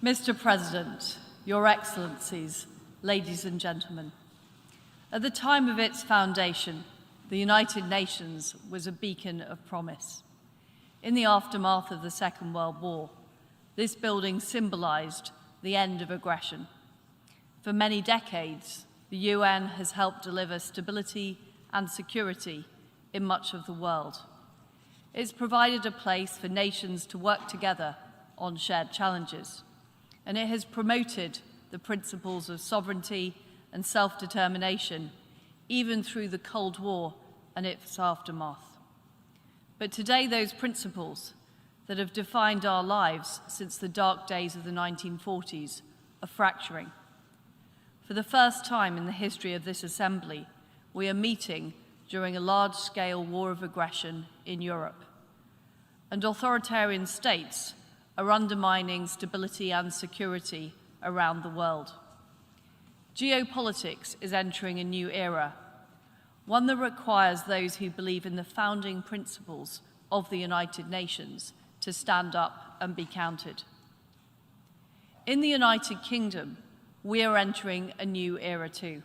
Mr. President, Your Excellencies, ladies and gentlemen, at the time of its foundation, the United Nations was a beacon of promise. In the aftermath of the Second World War, this building symbolized the end of aggression. For many decades, the UN has helped deliver stability and security in much of the world. It's provided a place for nations to work together on shared challenges, and it has promoted the principles of sovereignty and self-determination, even through the Cold War and its aftermath. But today, those principles that have defined our lives since the dark days of the 1940s are fracturing. For the first time in the history of this Assembly, we are meeting during a large-scale war of aggression in Europe. And authoritarian states are undermining stability and security around the world. Geopolitics is entering a new era, one that requires those who believe in the founding principles of the United Nations to stand up and be counted. In the United Kingdom, we are entering a new era too.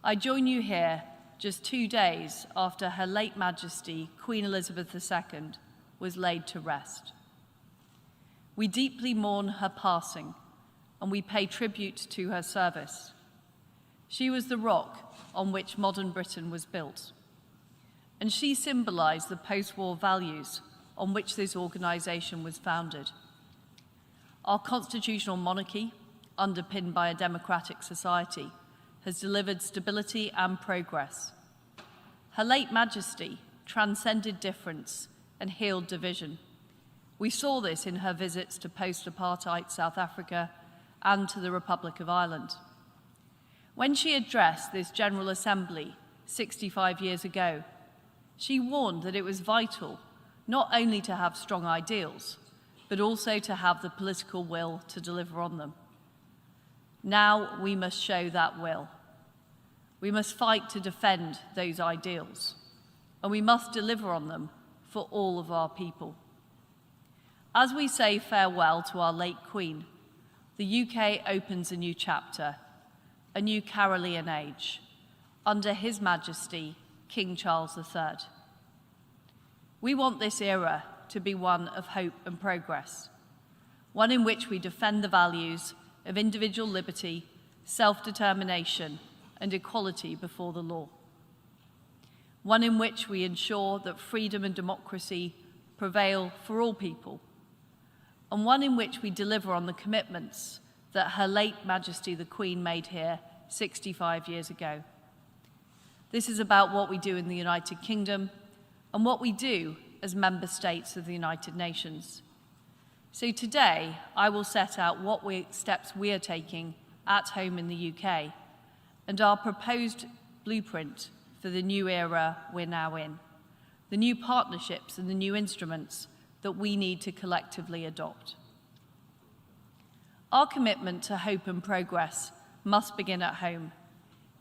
I join you here just 2 days after Her late Majesty, Queen Elizabeth II, was laid to rest. We deeply mourn her passing, and we pay tribute to her service. She was the rock on which modern Britain was built, and she symbolized the post-war values on which this organization was founded. Our constitutional monarchy, underpinned by a democratic society, has delivered stability and progress. Her late Majesty transcended difference and healed division. We saw this in her visits to post-apartheid South Africa and to the Republic of Ireland. When she addressed this General Assembly 65 years ago, she warned that it was vital not only to have strong ideals, but also to have the political will to deliver on them. Now we must show that will. We must fight to defend those ideals, and we must deliver on them for all of our people. As we say farewell to our late Queen, the UK opens a new chapter, a new Carolean age, under His Majesty, King Charles III. We want this era to be one of hope and progress, one in which we defend the values of individual liberty, self-determination, and equality before the law. One in which we ensure that freedom and democracy prevail for all people, and one in which we deliver on the commitments that Her late Majesty the Queen made here 65 years ago. This is about what we do in the United Kingdom and what we do as member states of the United Nations. So today, I will set out what steps we are taking at home in the UK and our proposed blueprint for the new era we're now in, the new partnerships and the new instruments that we need to collectively adopt. Our commitment to hope and progress must begin at home,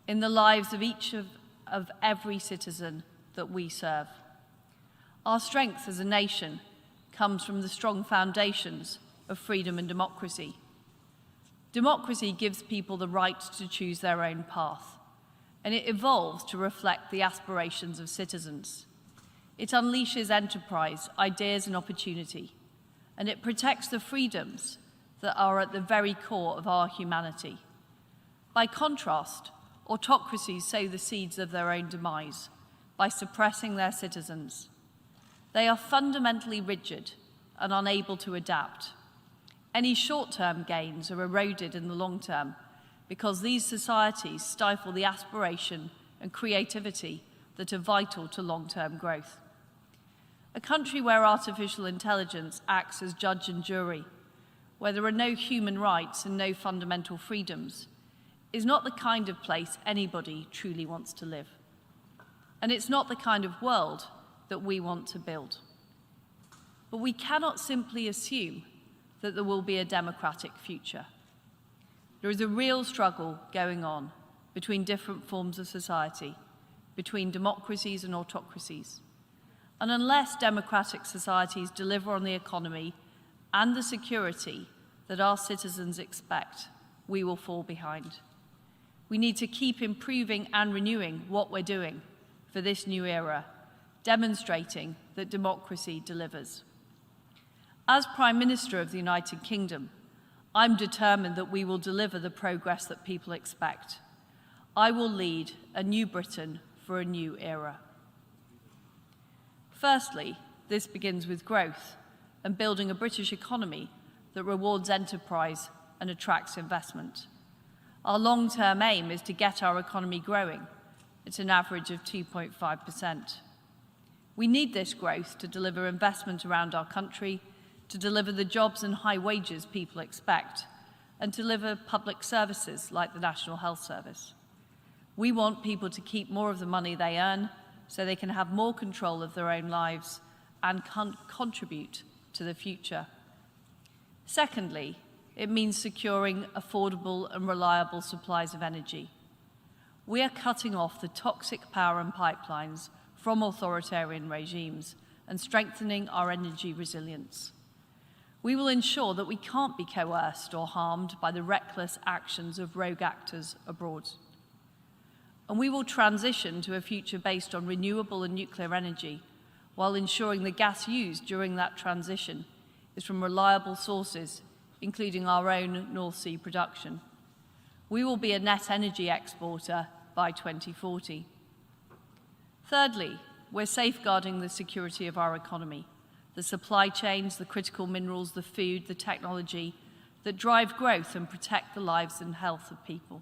in the lives of each of every citizen that we serve. Our strength as a nation comes from the strong foundations of freedom and democracy. Democracy gives people the right to choose their own path, and it evolves to reflect the aspirations of citizens. It unleashes enterprise, ideas, and opportunity, and it protects the freedoms that are at the very core of our humanity. By contrast, autocracies sow the seeds of their own demise by suppressing their citizens. They are fundamentally rigid and unable to adapt. Any short-term gains are eroded in the long term because these societies stifle the aspiration and creativity that are vital to long-term growth. A country where artificial intelligence acts as judge and jury, where there are no human rights and no fundamental freedoms, is not the kind of place anybody truly wants to live. And it's not the kind of world that we want to build. But we cannot simply assume that there will be a democratic future. There is a real struggle going on between different forms of society, between democracies and autocracies. And unless democratic societies deliver on the economy and the security that our citizens expect, we will fall behind. We need to keep improving and renewing what we're doing for this new era, demonstrating that democracy delivers. As Prime Minister of the United Kingdom, I'm determined that we will deliver the progress that people expect. I will lead a new Britain for a new era. Firstly, this begins with growth and building a British economy that rewards enterprise and attracts investment. Our long-term aim is to get our economy growing at an average of 2.5%. We need this growth to deliver investment around our country, to deliver the jobs and high wages people expect, and deliver public services like the National Health Service. We want people to keep more of the money they earn so they can have more control of their own lives and contribute to the future. Secondly, it means securing affordable and reliable supplies of energy. We are cutting off the toxic power and pipelines from authoritarian regimes and strengthening our energy resilience. We will ensure that we can't be coerced or harmed by the reckless actions of rogue actors abroad. And we will transition to a future based on renewable and nuclear energy, while ensuring the gas used during that transition is from reliable sources, including our own North Sea production. We will be a net energy exporter by 2040. Thirdly, we're safeguarding the security of our economy, the supply chains, the critical minerals, the food, the technology that drive growth and protect the lives and health of people.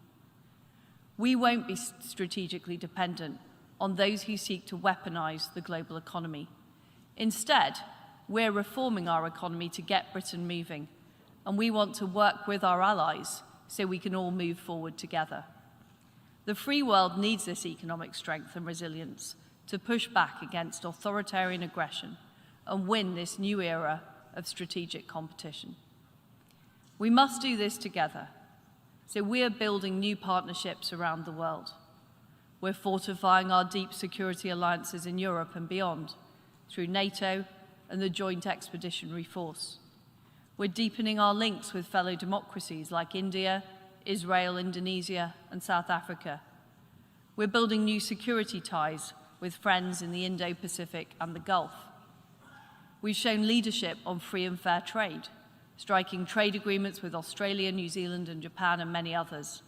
We won't be strategically dependent on those who seek to weaponize the global economy. Instead, we're reforming our economy to get Britain moving, and we want to work with our allies so we can all move forward together. The free world needs this economic strength and resilience to push back against authoritarian aggression and win this new era of strategic competition. We must do this together. So we are building new partnerships around the world. We're fortifying our deep security alliances in Europe and beyond through NATO and the Joint Expeditionary Force. We're deepening our links with fellow democracies like India, Israel, Indonesia, and South Africa. We're building new security ties with friends in the Indo-Pacific and the Gulf. We've shown leadership on free and fair trade, striking trade agreements with Australia, New Zealand, and Japan, and many others.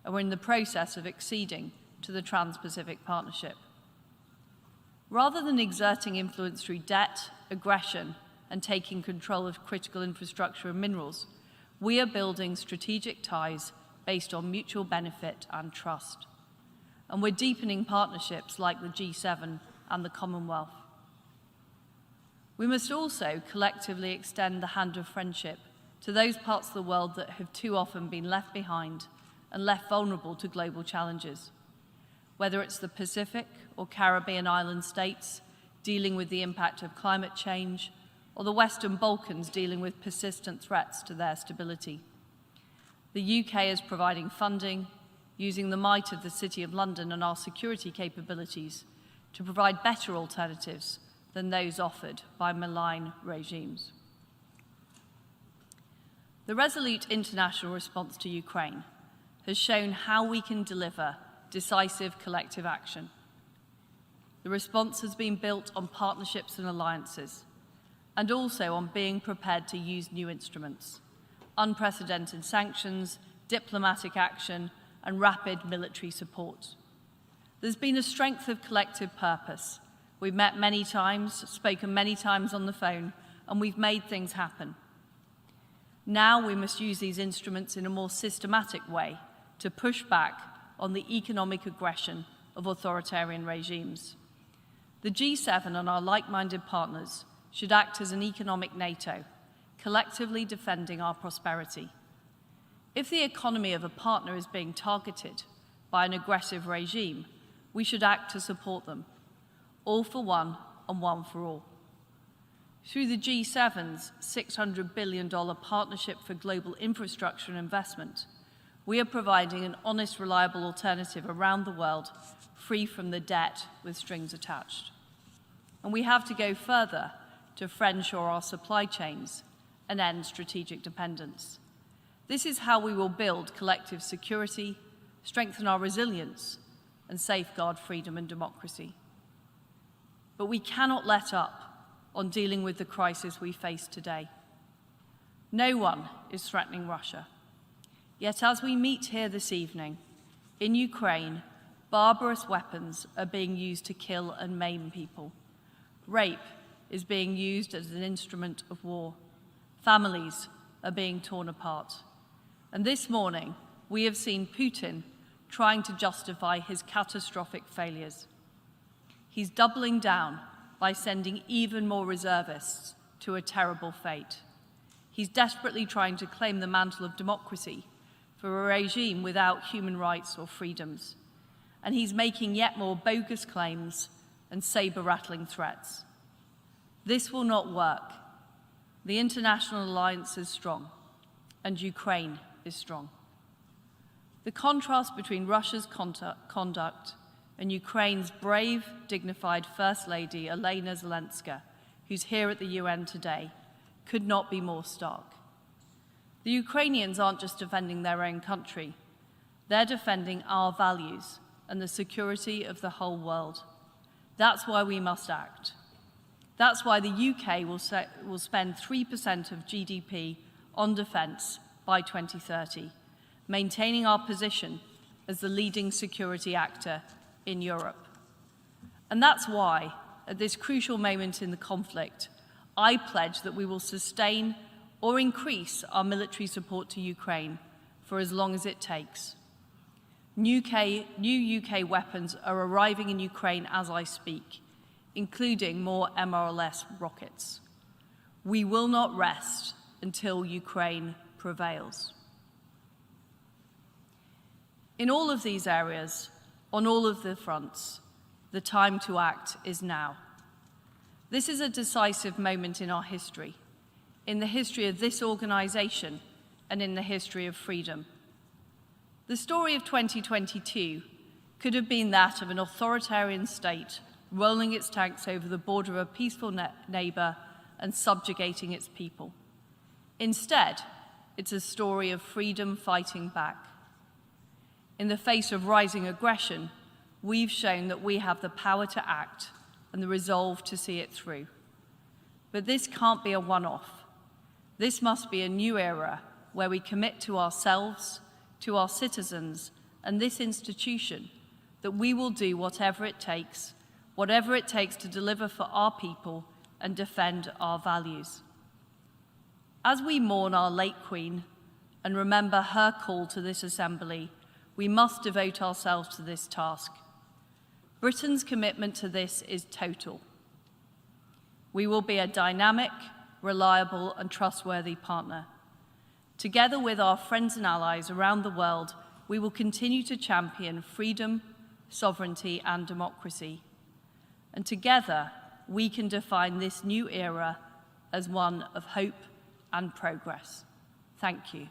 And we're in the process of acceding to the Trans-Pacific Partnership. Rather than exerting influence through debt, aggression, and taking control of critical infrastructure and minerals, we are building strategic ties based on mutual benefit and trust. And we're deepening partnerships like the G7 and the Commonwealth. We must also collectively extend the hand of friendship to those parts of the world that have too often been left behind and left vulnerable to global challenges. Whether it's the Pacific or Caribbean island states dealing with the impact of climate change, or the Western Balkans dealing with persistent threats to their stability. The UK is providing funding, using the might of the City of London and our security capabilities to provide better alternatives than those offered by malign regimes. The resolute international response to Ukraine has shown how we can deliver decisive collective action. The response has been built on partnerships and alliances, and also on being prepared to use new instruments, unprecedented sanctions, diplomatic action, and rapid military support. There's been a strength of collective purpose. We've met many times, spoken many times on the phone, and we've made things happen. Now we must use these instruments in a more systematic way to push back on the economic aggression of authoritarian regimes. The G7 and our like-minded partners should act as an economic NATO, collectively defending our prosperity. If the economy of a partner is being targeted by an aggressive regime, we should act to support them, all for one and one for all. Through the G7's $600 billion Partnership for Global Infrastructure and Investment, we are providing an honest, reliable alternative around the world, free from the debt with strings attached. And we have to go further to friendshore our supply chains and end strategic dependence. This is how we will build collective security, strengthen our resilience, and safeguard freedom and democracy. But we cannot let up on dealing with the crisis we face today. No one is threatening Russia. Yet as we meet here this evening, in Ukraine, barbarous weapons are being used to kill and maim people. Rape is being used as an instrument of war. Families are being torn apart. And this morning, we have seen Putin trying to justify his catastrophic failures. He's doubling down by sending even more reservists to a terrible fate. He's desperately trying to claim the mantle of democracy for a regime without human rights or freedoms. And he's making yet more bogus claims and saber-rattling threats. This will not work. The international alliance is strong, and Ukraine is strong. The contrast between Russia's conduct and Ukraine's brave, dignified First Lady, Elena Zelenska, who's here at the UN today, could not be more stark. The Ukrainians aren't just defending their own country, they're defending our values and the security of the whole world. That's why we must act. That's why the UK will spend 3% of GDP on defence by 2030, maintaining our position as the leading security actor in Europe. And that's why, at this crucial moment in the conflict, I pledge that we will sustain or increase our military support to Ukraine for as long as it takes. New UK weapons are arriving in Ukraine as I speak, including more MRLS rockets. We will not rest until Ukraine prevails. In all of these areas, on all of the fronts, the time to act is now. This is a decisive moment in our history, in the history of this organization, and in the history of freedom. The story of 2022 could have been that of an authoritarian state rolling its tanks over the border of a peaceful neighbor and subjugating its people. Instead, it's a story of freedom fighting back. In the face of rising aggression, we've shown that we have the power to act and the resolve to see it through. But this can't be a one-off. This must be a new era where we commit to ourselves, to our citizens, and this institution that we will do whatever it takes to deliver for our people and defend our values. As we mourn our late Queen and remember her call to this assembly, we must devote ourselves to this task. Britain's commitment to this is total. We will be a dynamic, reliable, and trustworthy partner. Together with our friends and allies around the world, we will continue to champion freedom, sovereignty, and democracy. And together, we can define this new era as one of hope and progress. Thank you.